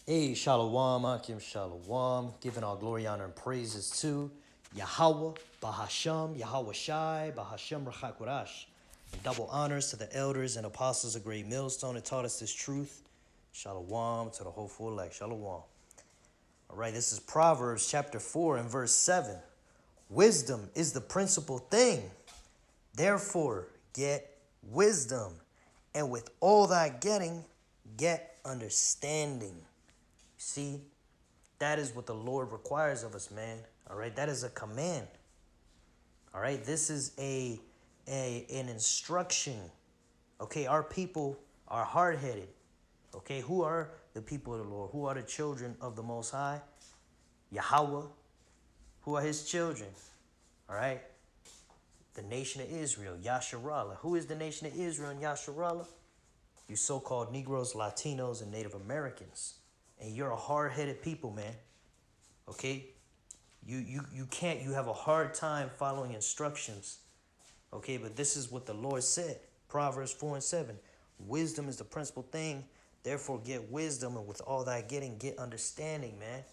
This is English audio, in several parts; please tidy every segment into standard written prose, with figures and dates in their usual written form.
Hey, Shalom, Akim Shalom, giving all glory, honor, and praises to Yahweh, Bahasham, Yahweh Shai, Bahasham Rachakwarash. And double honors to the elders and apostles of Great Millstone that taught us this truth. Shalom to the hopeful elect. Shalom. All right, this is Proverbs chapter 4 and verse 7. Wisdom is the principal thing. Therefore, get wisdom. And with all thy getting, get understanding. See, that is what the Lord requires of us, man. All right, that is a command. All right, this is an instruction. Okay, our people are hard-headed. Okay, who are the people of the Lord? Who are the children of the Most High? Yahweh. Who are his children? All right, the nation of Israel, Yasharallah. Who is the nation of Israel and Yasharallah? You so-called Negroes, Latinos, and Native Americans. And you're a hard-headed people, man. Okay, you can't, you have a hard time following instructions. Okay, but this is what the Lord said. Proverbs 4 and 7. Wisdom is the principal thing. Therefore get wisdom, and with all thy getting, get understanding, man.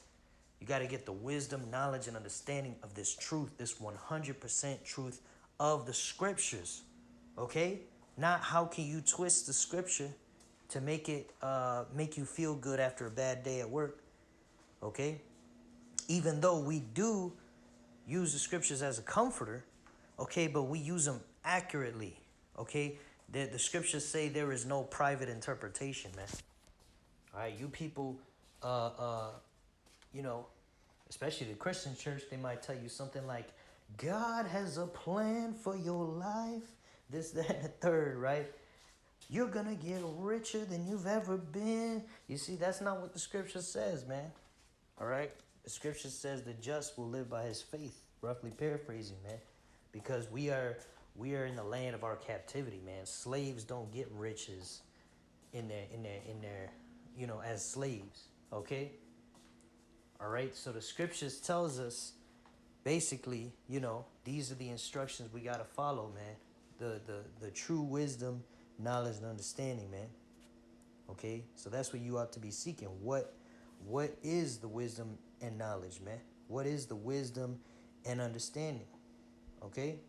You got to get the wisdom, knowledge, and understanding of this truth, this 100% truth of the scriptures. Okay? Not how can you twist the scripture to make it make you feel good after a bad day at work. Okay? Even though we do use the scriptures as a comforter, okay, but we use them accurately, okay? The scriptures say there is no private interpretation, man. All right, you people, you know, especially the Christian church, they might tell you something like, God has a plan for your life, this, that, and the third, right? You're gonna get richer than you've ever been. You see, that's not what the scripture says, man. All right? The scripture says the just will live by his faith. Roughly paraphrasing, man. Because we are in the land of our captivity, man. Slaves don't get riches in their you know, as slaves. Okay? All right? So the scriptures tells us basically, you know, these are the instructions we gotta follow, man. The true wisdom, knowledge, and understanding, man. Okay, so that's what you ought to be seeking. What is the wisdom and knowledge, man? What is the wisdom and understanding? Okay,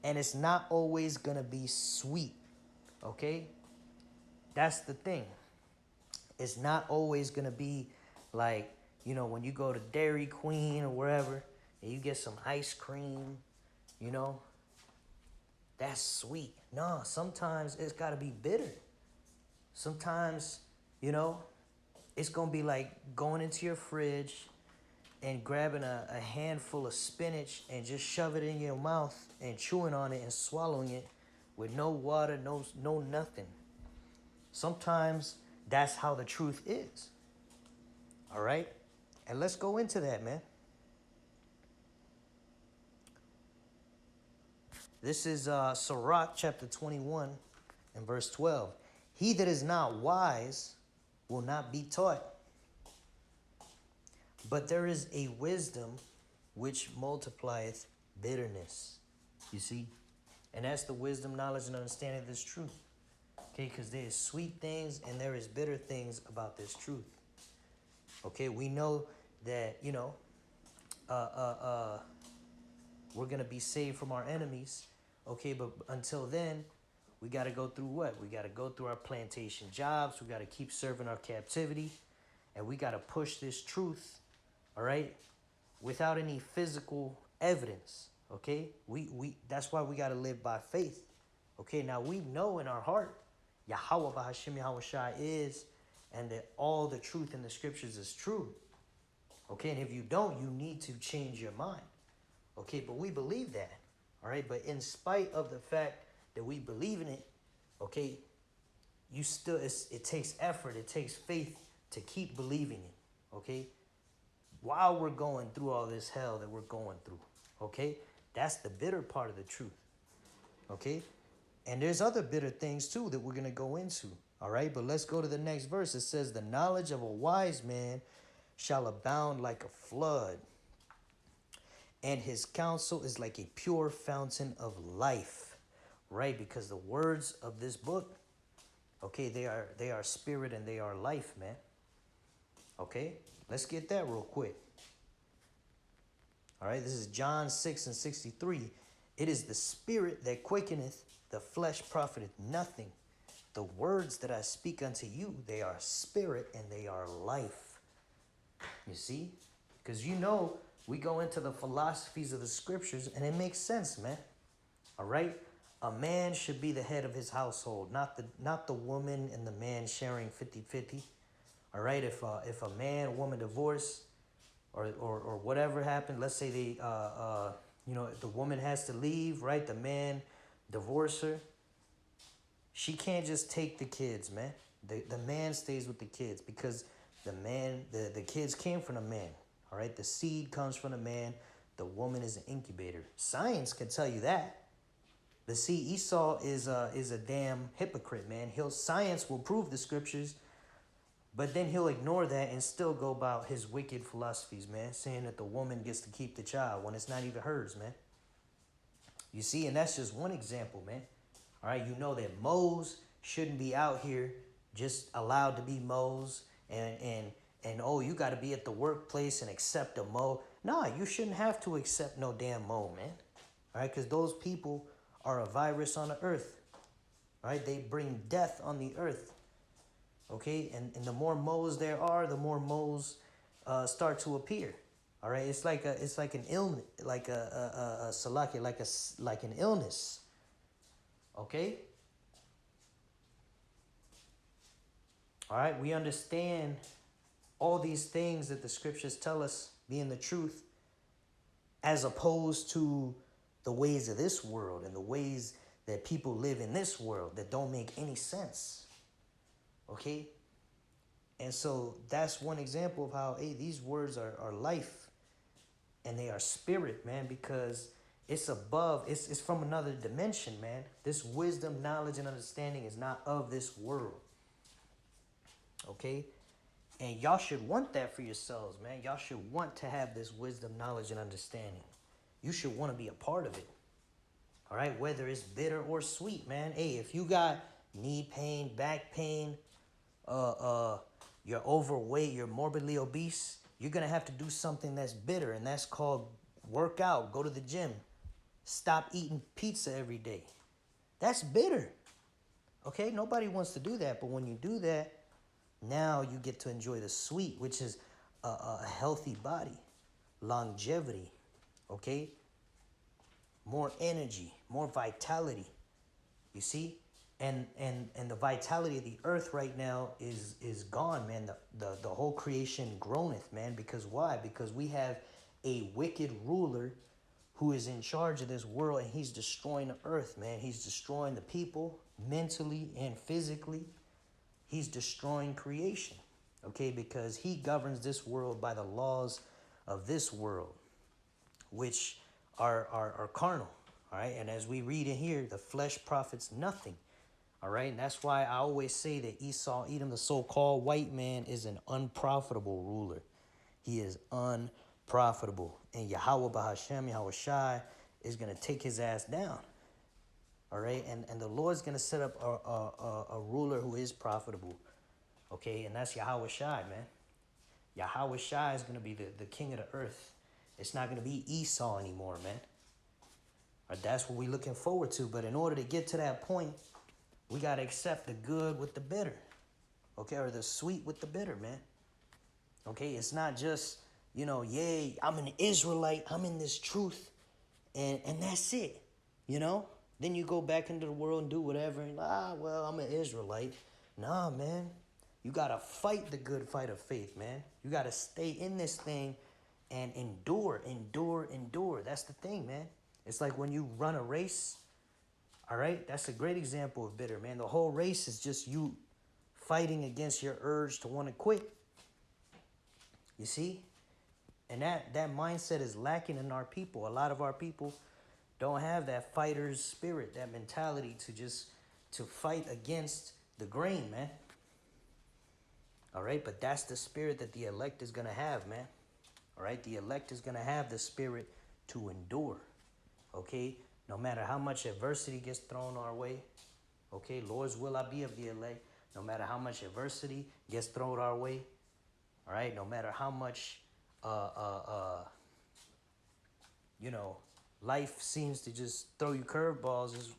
and it's not always gonna be sweet. Okay, that's the thing. It's not always gonna be like, you know, when you go to Dairy Queen or wherever and you get some ice cream, you know, that's sweet. No, sometimes it's gotta be bitter. Sometimes, you know, it's going to be like going into your fridge and grabbing a handful of spinach and just shove it in your mouth and chewing on it and swallowing it with no water, no nothing. Sometimes that's how the truth is. All right? And let's go into that, man. This is Sirach chapter 21 and verse 12. He that is not wise will not be taught. But there is a wisdom which multiplieth bitterness. You see? And that's the wisdom, knowledge, and understanding of this truth. Okay, because there is sweet things and there is bitter things about this truth. Okay, we know that, you know, we're going to be saved from our enemies. Okay, but until then, we got to go through what? We got to go through our plantation jobs. We got to keep serving our captivity. And we got to push this truth, all right, without any physical evidence. Okay, we that's why we got to live by faith. Okay, now we know in our heart Yahweh Bahashim Yahweh Shai is, and that all the truth in the scriptures is true. Okay, and if you don't, you need to change your mind. Okay, but we believe that. All right, but in spite of the fact that we believe in it, okay, you still, it takes effort, it takes faith to keep believing it. Okay, while we're going through all this hell that we're going through. Okay, that's the bitter part of the truth. Okay, and there's other bitter things too that we're going to go into. All right, but let's go to the next verse. It says, the knowledge of a wise man shall abound like a flood, and his counsel is like a pure fountain of life. Right, because the words of this book, okay, they are spirit and they are life, man. Okay, let's get that real quick. All right, this is John 6 and 63. It is the spirit that quickeneth, the flesh profiteth nothing. The words that I speak unto you, they are spirit and they are life. You see? Because we go into the philosophies of the scriptures and it makes sense, man. All right? A man should be the head of his household, not the woman and the man sharing 50-50. All right? If a man, woman divorce, or whatever happened, let's say the woman has to leave, right? The man divorce her. She can't just take the kids, man. The man stays with the kids because the kids came from the man. All right, the seed comes from the man. The woman is an incubator. Science can tell you that. But see, Esau is a damn hypocrite, man. Science will prove the scriptures, but then he'll ignore that and still go about his wicked philosophies, man, saying that the woman gets to keep the child when it's not even hers, man. You see, and that's just one example, man. All right, you know that Moes shouldn't be out here just allowed to be Moes and oh, you got to be at the workplace and accept a Mo. Nah, you shouldn't have to accept no damn Mo, man. All right, because those people are a virus on the earth. All right, they bring death on the earth. Okay, and the more Moes there are, the more Moes start to appear. All right, it's like an illness, like a salaki, like an illness. Okay. All right, we understand all these things that the scriptures tell us being the truth, as opposed to the ways of this world and the ways that people live in this world that don't make any sense. Okay. And so that's one example of how, hey, these words are life and they are spirit, man, because it's above, it's from another dimension, man. This wisdom, knowledge, and understanding is not of this world. Okay? And y'all should want that for yourselves, man. Y'all should want to have this wisdom, knowledge, and understanding. You should want to be a part of it. All right? Whether it's bitter or sweet, man. Hey, if you got knee pain, back pain, you're overweight, you're morbidly obese, you're going to have to do something that's bitter, and that's called work out, go to the gym, stop eating pizza every day. That's bitter. Okay? Nobody wants to do that, but when you do that, now you get to enjoy the sweet, which is a healthy body, longevity, okay? More energy, more vitality, you see? And the vitality of the earth right now is gone, man. The whole creation groaneth, man. Because why? Because we have a wicked ruler who is in charge of this world, and he's destroying the earth, man. He's destroying the people mentally and physically. He's destroying creation, okay? Because he governs this world by the laws of this world, which are carnal, all right? And as we read in here, the flesh profits nothing. All right, and that's why I always say that Esau, Edom, the so-called white man, is an unprofitable ruler. He is unprofitable. And Yahweh Bahashem, Yahweh Shai, is going to take his ass down. All right, and the Lord's going to set up a ruler who is profitable. Okay, and that's Yahweh Shai, man. Yahweh Shai is going to be the king of the earth. It's not going to be Esau anymore, man. Or that's what we're looking forward to. But in order to get to that point, we got to accept the good with the bitter, okay, or the sweet with the bitter, man. Okay, it's not just, yay, I'm an Israelite, I'm in this truth, and that's it, Then you go back into the world and do whatever, and well, I'm an Israelite. Nah, man, you got to fight the good fight of faith, man. You got to stay in this thing and endure. That's the thing, man. It's like when you run a race. All right, that's a great example of bitter, man. The whole race is just you fighting against your urge to want to quit. You see? And that mindset is lacking in our people. A lot of our people don't have that fighter's spirit, that mentality to fight against the grain, man. All right, but that's the spirit that the elect is going to have, man. All right, the elect is going to have the spirit to endure, okay? No matter how much adversity gets thrown our way, okay, Lord's will I be of the elect. No matter how much adversity gets thrown our way, All right, no matter how much, you know, life seems to just throw you curveballs. Is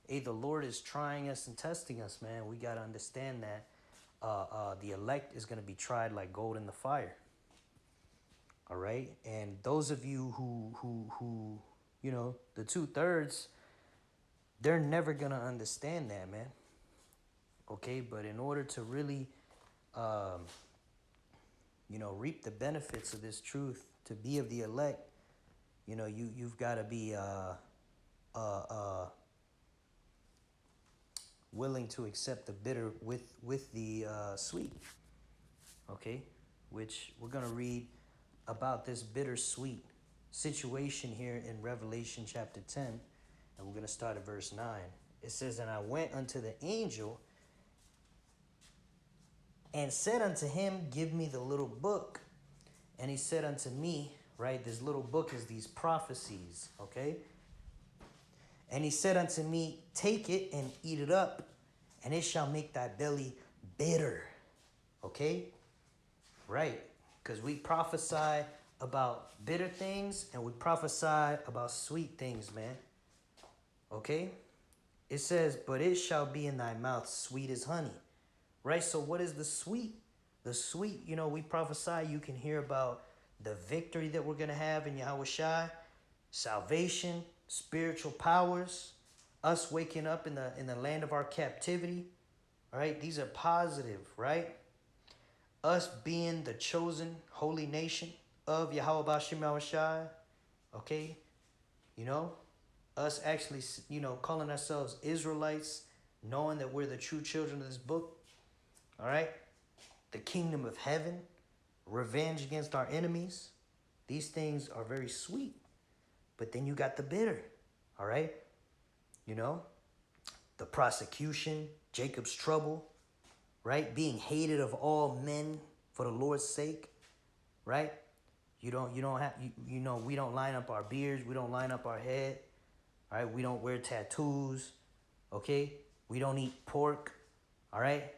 hey, the Lord is trying us and testing us, man. We gotta understand that the elect is gonna be tried like gold in the fire. All right, and those of you who the 2/3, they're never gonna understand that, man. Okay, but in order to really reap the benefits of this truth, to be of the elect, you've got to be willing to accept the bitter with the sweet. Okay, which we're gonna read about this bittersweet situation here in Revelation chapter 10, and we're gonna start at verse 9. It says, "And I went unto the angel and said unto him, Give me the little book. And he said unto me," right? This little book is these prophecies, okay? "And he said unto me, Take it and eat it up, and it shall make thy belly bitter." Okay? Right. Because we prophesy about bitter things and we prophesy about sweet things, man. Okay? It says, "But it shall be in thy mouth sweet as honey." Right? So what is the sweet? The sweet, we prophesy. You can hear about the victory that we're going to have in Yahweh Shai, salvation, spiritual powers, us waking up in the land of our captivity. All right? These are positive, right? Us being the chosen holy nation of Yahweh Bashim Yahweh Shai. Okay? Us actually, calling ourselves Israelites, knowing that we're the true children of this book. All right? The kingdom of heaven, revenge against our enemies. These things are very sweet. But then you got the bitter. All right? The prosecution, Jacob's trouble, right? Being hated of all men for the Lord's sake, right? We don't line up our beards. We don't line up our head. All right? We don't wear tattoos. Okay? We don't eat pork. All right?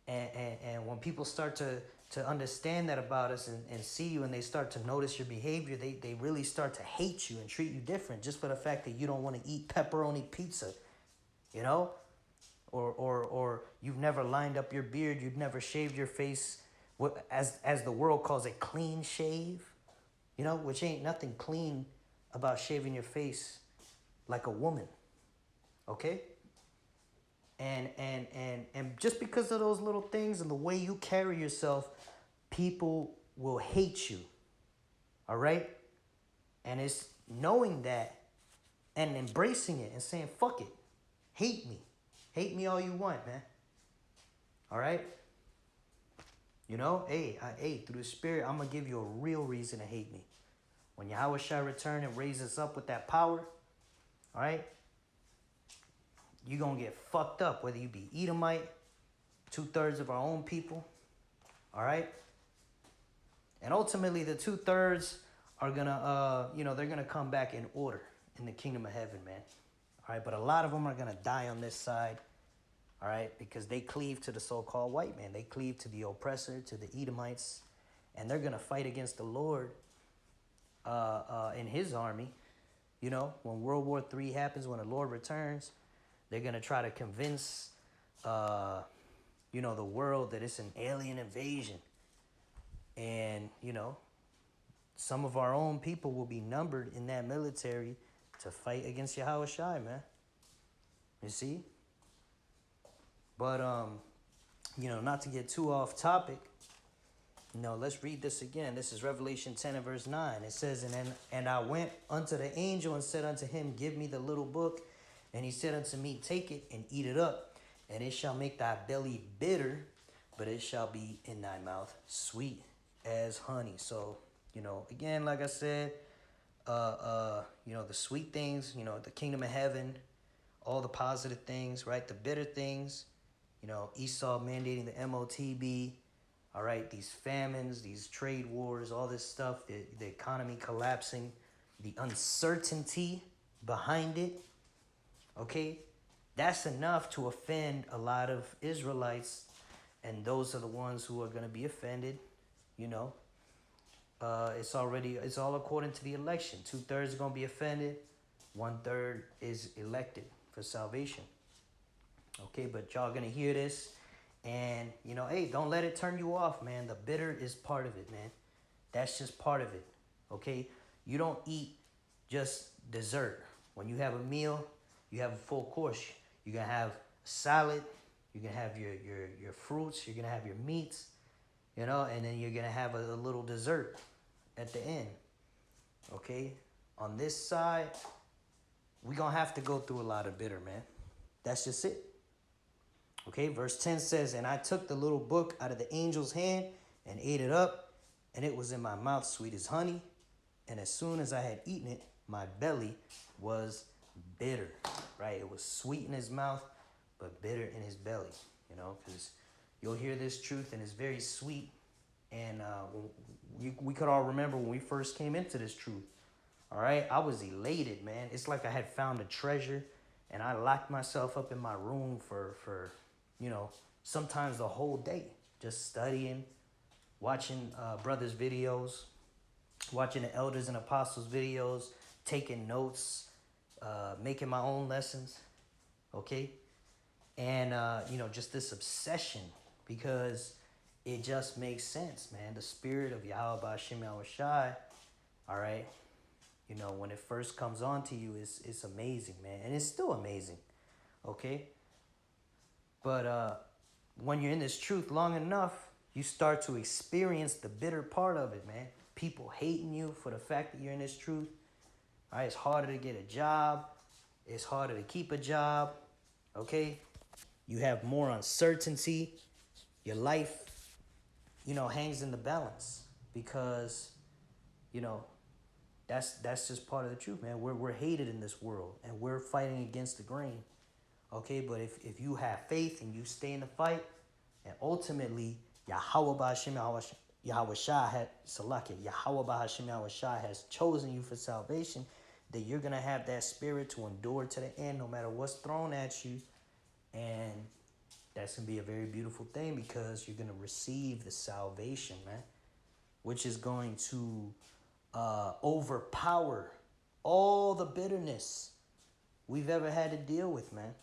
And when people start to understand that about us and see you and they start to notice your behavior, they really start to hate you and treat you different just for the fact that you don't want to eat pepperoni pizza, or you've never lined up your beard, you've never shaved your face, as the world calls it, clean shave, which ain't nothing clean about shaving your face like a woman, okay? And just because of those little things and the way you carry yourself, people will hate you. All right? And it's knowing that and embracing it and saying, fuck it. Hate me. Hate me all you want, man. All right? Hey, through the Spirit, I'm going to give you a real reason to hate me. When Yahweh shall return and raise us up with that power, all right? You're going to get fucked up, whether you be Edomite, 2/3 of our own people, all right? And ultimately, the 2/3 are going to, they're going to come back in order in the kingdom of heaven, man. All right, but a lot of them are going to die on this side, all right, because they cleave to the so-called white man. They cleave to the oppressor, to the Edomites, and they're going to fight against the Lord in his army. When World War III happens, when the Lord returns, they're going to try to convince, the world that it's an alien invasion. And, some of our own people will be numbered in that military to fight against Yahweh Shai, man. You see? But, not to get too off topic, let's read this again. This is Revelation 10 and verse 9. It says, And I went unto the angel and said unto him, Give me the little book. And he said unto me, Take it and eat it up, and it shall make thy belly bitter, but it shall be in thy mouth sweet as honey. So, again, like I said, the sweet things, the kingdom of heaven, all the positive things, right? The bitter things, Esau mandating the MOTB, all right? These famines, these trade wars, all this stuff, the economy collapsing, the uncertainty behind it. Okay, that's enough to offend a lot of Israelites, and those are the ones who are going to be offended. you know, it's all according to the election. 2/3 are gonna be offended, 1/3 is elected for salvation. Okay, but y'all gonna hear this, and you know, hey, don't let it turn you off, man. The bitter is part of it, man. That's just part of it. Okay, you don't eat just dessert. When you have a meal, you have a full course. You're gonna have salad. You're gonna have your fruits. You're gonna have your meats. You know, and then you're gonna have a little dessert at the end. Okay, on this side, we're gonna have to go through a lot of bitter, man. That's just it. Okay, verse 10 says, and I took the little book out of the angel's hand and ate it up, and it was in my mouth sweet as honey. And as soon as I had eaten it, my belly was bitter, right? It was sweet in his mouth, but bitter in his belly, you know, because you'll hear this truth and it's very sweet. And we could all remember when we first came into this truth, all right? I was elated, man. It's like I had found a treasure, and I locked myself up in my room for you know, sometimes the whole day, just studying, watching brothers' videos, watching the elders and apostles' videos, taking notes, making my own lessons, okay? And, you know, just this obsession, because it just makes sense, man. The spirit of Yahweh Ba'ashem Yahweh Shai, all right, you know, when it first comes on to you, it's amazing, man. And it's still amazing, okay? But when you're in this truth long enough, you start to experience the bitter part of it, man. People hating you for the fact that you're in this truth. All right, it's harder to get a job. It's harder to keep a job, okay? You have more uncertainty. Your life, you know, hangs in the balance because, you know, that's just part of the truth, man. We're hated in this world, and we're fighting against the grain. Okay, but if you have faith and you stay in the fight, and ultimately Yahweh Ba'ashem Yahweh Shai had Yahweh Ba'ashem Yahweh Shai has chosen you for salvation, that you're gonna have that spirit to endure to the end, no matter what's thrown at you, and that's gonna be a very beautiful thing because you're gonna receive the salvation, man, which is going to overpower all the bitterness we've ever had to deal with, man.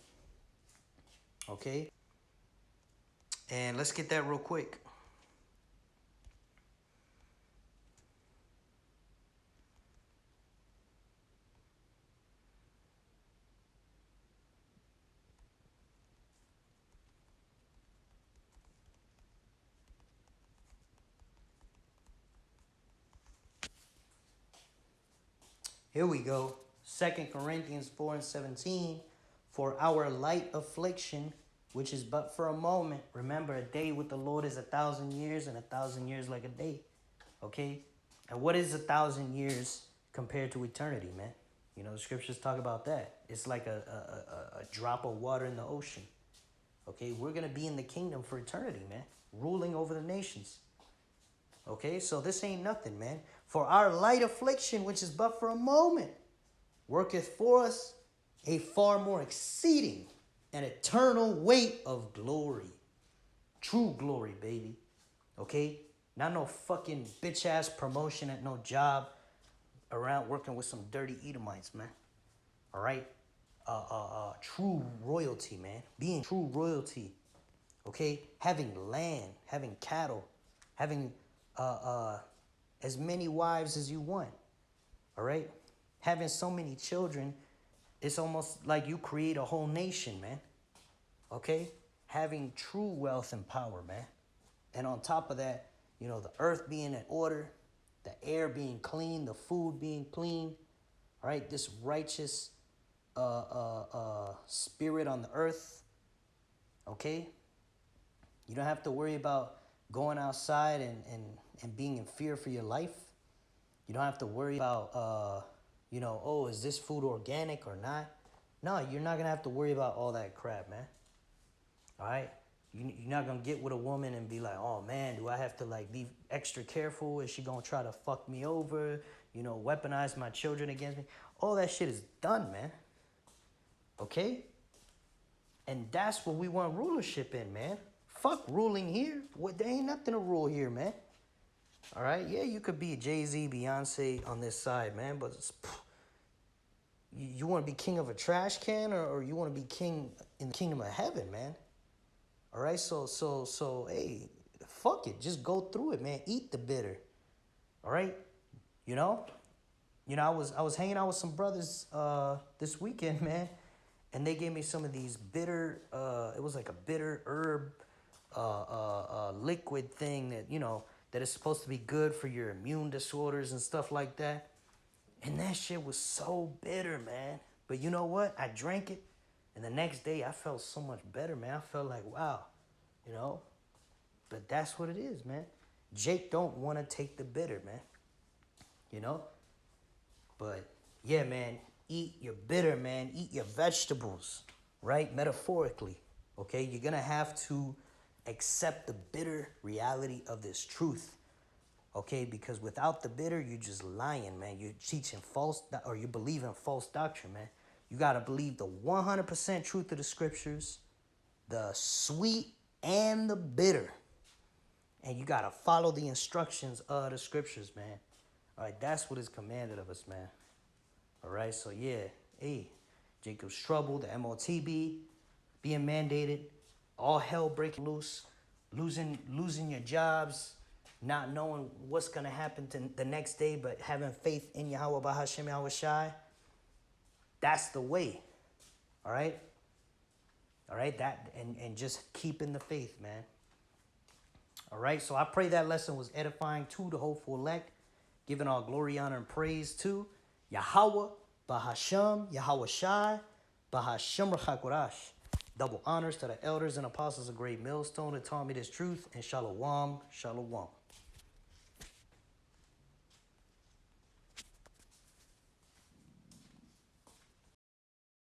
Okay, and let's get that real quick. Here we go. 2 Corinthians 4:17. For our light affliction, which is but for a moment. Remember, a day with the Lord is 1,000 years, and 1,000 years like a day. Okay? And what is 1,000 years compared to eternity, man? You know, the scriptures talk about that. It's like a drop of water in the ocean. Okay? We're going to be in the kingdom for eternity, man. Ruling over the nations. Okay? So this ain't nothing, man. For our light affliction, which is but for a moment, worketh for us a far more exceeding and eternal weight of glory. True glory, baby. Okay? Not no fucking bitch-ass promotion at no job around working with some dirty Edomites, man. All right? True royalty, man. Being true royalty. Okay? Having land, having cattle, having as many wives as you want. All right? Having so many children, it's almost like you create a whole nation, man. Okay? Having true wealth and power, man. And on top of that, you know, the earth being in order, the air being clean, the food being clean, all right? This righteous spirit on the earth, okay? You don't have to worry about going outside and being in fear for your life. You don't have to worry about, you know, oh, is this food organic or not? No, you're not going to have to worry about all that crap, man. All right? You're not going to get with a woman and be like, oh, man, do I have to, like, be extra careful? Is she going to try to fuck me over? You know, weaponize my children against me? All that shit is done, man. Okay? And that's what we want rulership in, man. Fuck ruling here. There ain't nothing to rule here, man. All right, yeah, you could be Jay-Z, Beyonce on this side, man, but you want to be king of a trash can, or you want to be king in the kingdom of heaven, man. All right, so, hey, fuck it, just go through it, man. Eat the bitter. All right, you know, I was hanging out with some brothers this weekend, man, and they gave me some of these bitter. It was like a bitter herb, liquid thing that that is supposed to be good for your immune disorders and stuff like that. And that shit was so bitter, man. But you know what? I drank it, and the next day I felt so much better, man. I felt like, wow, you know. But that's what it is, man. Jake don't want to take the bitter, man. You know. But yeah, man, eat your bitter, man. Eat your vegetables, right? Metaphorically, okay? You're gonna have to accept the bitter reality of this truth, okay? Because without the bitter, you're just lying, man. You're teaching false, or you believe in false doctrine, man. You gotta believe the 100% truth of the scriptures, the sweet and the bitter. And you gotta follow the instructions of the scriptures, man. All right, that's what is commanded of us, man. All right, so yeah, hey, Jacob's trouble, the MOTB, being mandated, all hell breaking loose, losing your jobs, not knowing what's gonna happen to the next day, but having faith in Yahweh Bahashem Yahweh Shai. That's the way. All right? All right, that and just keeping the faith, man. All right, so I pray that lesson was edifying to the hopeful elect, giving all glory, honor, and praise to Yahweh, Bahasham, Yahweh Shai, Bahasham Rachakorash. Double honors to the elders and apostles of Great Millstone that taught me this truth, and Shalom, Shalom.